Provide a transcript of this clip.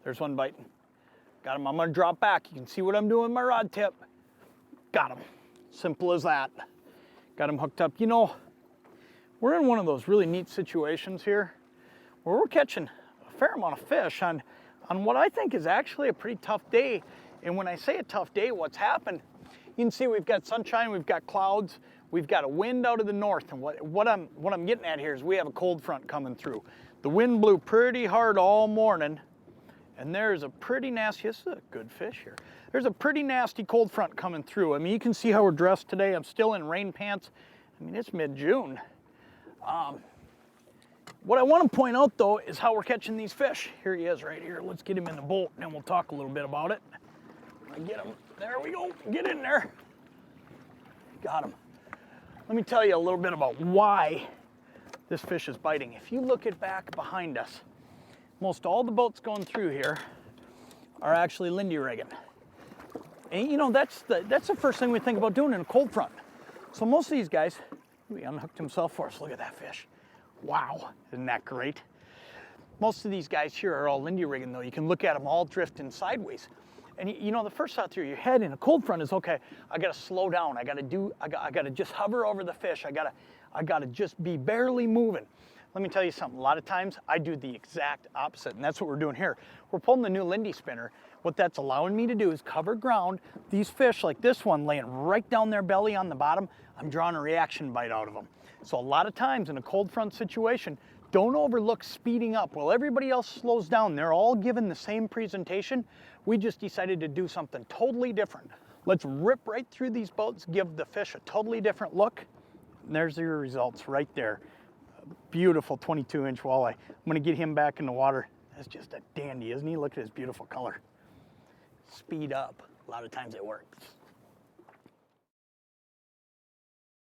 There's one biting. Got him. I'm going to drop back. You can see what I'm doing with my rod tip. Got him. Simple as that. Got him hooked up. You know, we're in one of those really neat situations here where we're catching a fair amount of fish on what I think is actually a pretty tough day. And when I say a tough day, what's happened, you can see we've got sunshine, we've got clouds, we've got a wind out of the north. And what I'm getting at here is we have a cold front coming through. The wind blew pretty hard all morning, and there's a pretty nasty, this is a good fish here. There's a pretty nasty cold front coming through. I mean, you can see how we're dressed today. I'm still in rain pants. I mean, it's mid-June. What I want to point out, though, is how we're catching these fish. Here he is right here. Let's get him in the boat, and then we'll talk a little bit about it. I get him. There we go. Get in there. Got him. Let me tell you a little bit about why this fish is biting. If you look at back behind us, most all the boats going through here are actually Lindy rigging. And you know, that's the first thing we think about doing in a cold front. So most of these guys, he unhooked himself for us. Look at that fish. Wow, isn't that great? Most of these guys here are all Lindy rigging though. You can look at them all drifting sideways. And you know, the first thought through your head in a cold front is, okay, I gotta slow down. I gotta just hover over the fish. I gotta just be barely moving. Let me tell you something, a lot of times I do the exact opposite, and that's what we're doing here. We're pulling the new Lindy spinner. What that's allowing me to do is cover ground. These fish, like this one, laying right down their belly on the bottom, I'm drawing a reaction bite out of them. So a lot of times in a cold front situation, don't overlook speeding up. While everybody else slows down, they're all given the same presentation. We just decided to do something totally different. Let's rip right through these boats, give the fish a totally different look. And there's your results right there. Beautiful 22-inch walleye. I'm gonna get him back in the water. That's just a dandy, isn't he? Look at his beautiful color. Speed up. A lot of times it works.